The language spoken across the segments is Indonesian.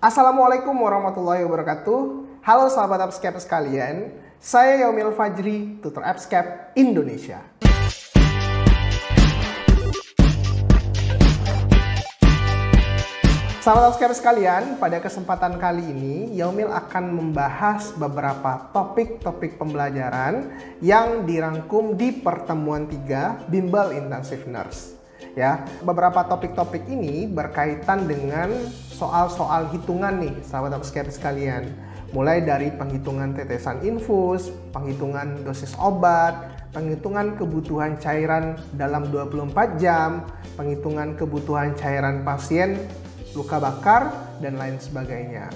Assalamualaikum warahmatullahi wabarakatuh. Halo sahabat Appscape sekalian, saya Yaumil Fajri, tutor Appscape Indonesia. Sahabat Appscape sekalian, pada kesempatan kali ini Yaumil akan membahas beberapa topik-topik pembelajaran yang dirangkum di pertemuan 3 Bimbel Intensive Nurse. Ya, beberapa topik-topik ini berkaitan dengan soal-soal hitungan nih, sahabat Appscape sekalian. Mulai dari penghitungan tetesan infus, penghitungan dosis obat, penghitungan kebutuhan cairan dalam 24 jam, penghitungan kebutuhan cairan pasien luka bakar, dan lain sebagainya.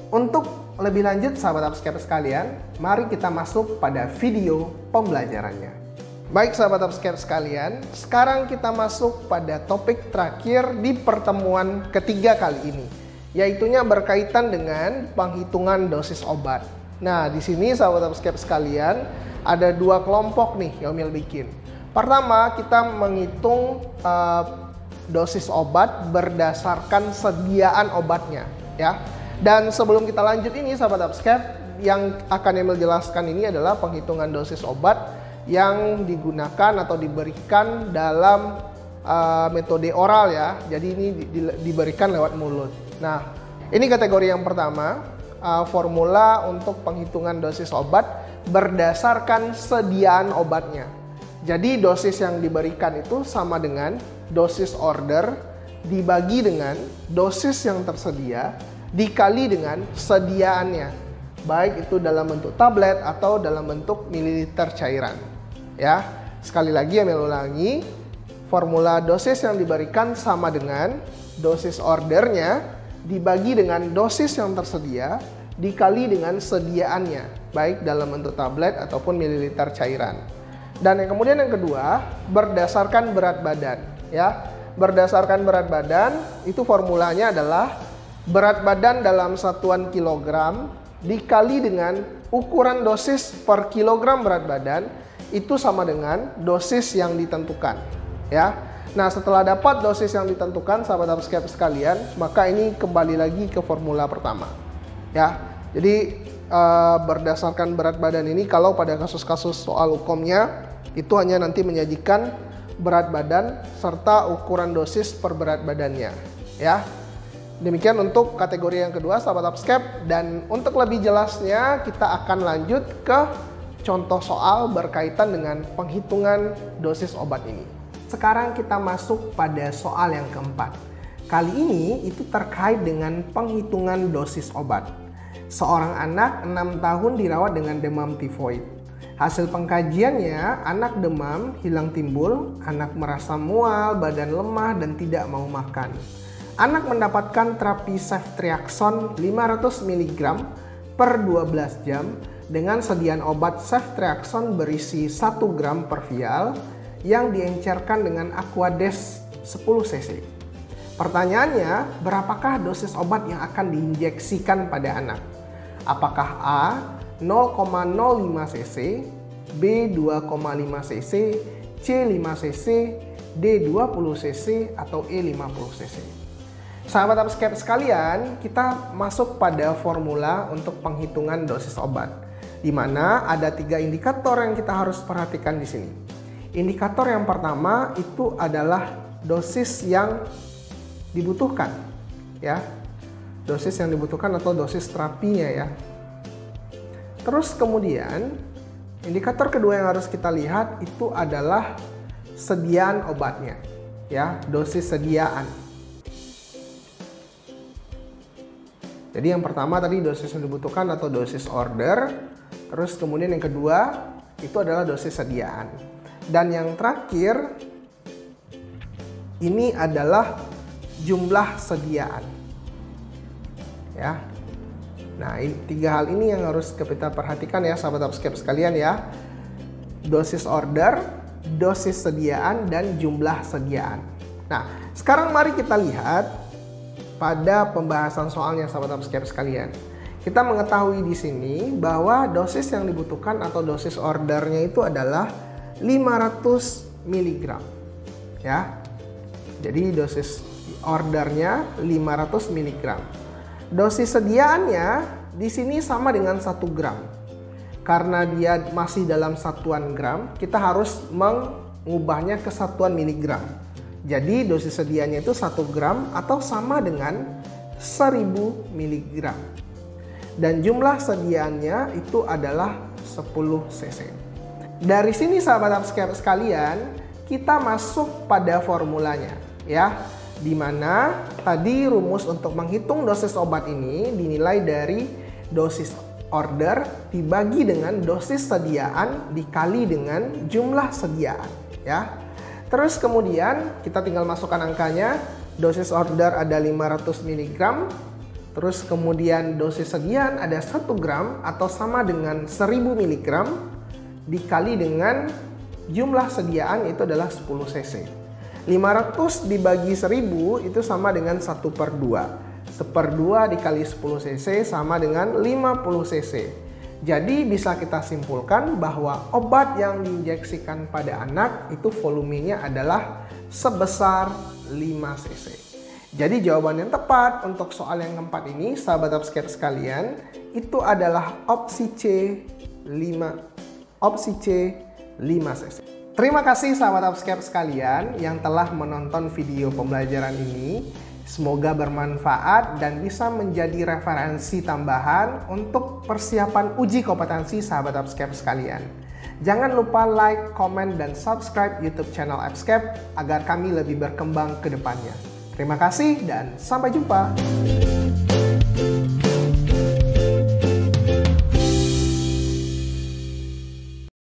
Untuk lebih lanjut sahabat Appscape sekalian, mari kita masuk pada video pembelajarannya. Baik sahabat Appscape sekalian, sekarang kita masuk pada topik terakhir di pertemuan ketiga kali ini, yaitunya berkaitan dengan penghitungan dosis obat. Nah, di sini sahabat Appscape sekalian, ada dua kelompok nih yang Yaumil bikin. Pertama, kita menghitung dosis obat berdasarkan sediaan obatnya, ya. Dan sebelum kita lanjut ini sahabat Appscape, yang akan Yaumil jelaskan ini adalah penghitungan dosis obat yang digunakan atau diberikan dalam metode oral ya. Jadi ini diberikan lewat mulut. Nah, ini kategori yang pertama, formula untuk penghitungan dosis obat berdasarkan sediaan obatnya. Jadi dosis yang diberikan itu sama dengan dosis order dibagi dengan dosis yang tersedia dikali dengan sediaannya, baik itu dalam bentuk tablet atau dalam bentuk mililiter cairan. Ya, sekali lagi Yaumil ulangi, formula dosis yang diberikan sama dengan dosis ordernya dibagi dengan dosis yang tersedia dikali dengan sediaannya, baik dalam bentuk tablet ataupun mililiter cairan. Dan yang kemudian yang kedua, berdasarkan berat badan, ya. Berdasarkan berat badan, itu formulanya adalah berat badan dalam satuan kilogram dikali dengan ukuran dosis per kilogram berat badan, itu sama dengan dosis yang ditentukan, ya. Nah, setelah dapat dosis yang ditentukan sahabat Appscape sekalian, maka ini kembali lagi ke formula pertama, ya. Jadi berdasarkan berat badan ini, kalau pada kasus-kasus soal hukumnya itu hanya nanti menyajikan berat badan serta ukuran dosis per berat badannya, ya. Demikian untuk kategori yang kedua sahabat Appscape, dan untuk lebih jelasnya kita akan lanjut ke contoh soal berkaitan dengan penghitungan dosis obat ini. Sekarang kita masuk pada soal yang keempat. Kali ini itu terkait dengan penghitungan dosis obat. Seorang anak 6 tahun dirawat dengan demam tifoid. Hasil pengkajiannya, anak demam hilang timbul, anak merasa mual, badan lemah, dan tidak mau makan. Anak mendapatkan terapi ceftriaxone 500 mg per 12 jam dengan sediaan obat ceftriaxone berisi 1 gram per vial yang diencerkan dengan Aquades 10 cc. Pertanyaannya, berapakah dosis obat yang akan diinjeksikan pada anak? Apakah A 0,05 cc, B 2,5 cc, C 5 cc, D 20 cc, atau E 50 cc? Sahabat Appscape sekalian, kita masuk pada formula untuk penghitungan dosis obat, di mana ada 3 indikator yang kita harus perhatikan di sini. Indikator yang pertama itu adalah dosis yang dibutuhkan, ya. Dosis yang dibutuhkan atau dosis terapinya, ya. Terus kemudian indikator kedua yang harus kita lihat itu adalah sediaan obatnya, ya, dosis sediaan. Jadi yang pertama tadi dosis yang dibutuhkan atau dosis order, terus kemudian yang kedua itu adalah dosis sediaan. Dan yang terakhir ini adalah jumlah sediaan, ya. Nah, 3 hal ini yang harus kita perhatikan ya sahabat Appscape sekalian, ya. Dosis order, dosis sediaan, dan jumlah sediaan. Nah, sekarang mari kita lihat pada pembahasan soalnya sahabat Appscape sekalian. Kita mengetahui di sini bahwa dosis yang dibutuhkan atau dosis ordernya itu adalah 500 mg, ya. Jadi dosis ordernya 500 mg. Dosis sediaannya di sini sama dengan 1 gram. Karena dia masih dalam satuan gram, kita harus mengubahnya ke satuan miligram. Jadi dosis sediaannya itu 1 gram atau sama dengan 1000 mg. Dan jumlah sediaannya itu adalah 10 cc. Dari sini sahabat upscape sekalian, kita masuk pada formulanya ya. Dimana tadi rumus untuk menghitung dosis obat ini dinilai dari dosis order dibagi dengan dosis sediaan dikali dengan jumlah sediaan ya. Terus kemudian kita tinggal masukkan angkanya. Dosis order ada 500 mg. Terus kemudian dosis sediaan ada 1 gram atau sama dengan 1000 mg dikali dengan jumlah sediaan itu adalah 10 cc. 500 dibagi 1000 itu sama dengan 1/2. 1/2 dikali 10 cc sama dengan 50 cc. Jadi bisa kita simpulkan bahwa obat yang diinjeksikan pada anak itu volumenya adalah sebesar 5 cc. Jadi jawaban yang tepat untuk soal yang keempat ini sahabat upscape sekalian itu adalah opsi C 5 cc. Terima kasih sahabat upscape sekalian yang telah menonton video pembelajaran ini. Semoga bermanfaat dan bisa menjadi referensi tambahan untuk persiapan uji kompetensi sahabat upscape sekalian. Jangan lupa like, komen, dan subscribe YouTube channel Upscape agar kami lebih berkembang ke depannya. Terima kasih dan sampai jumpa.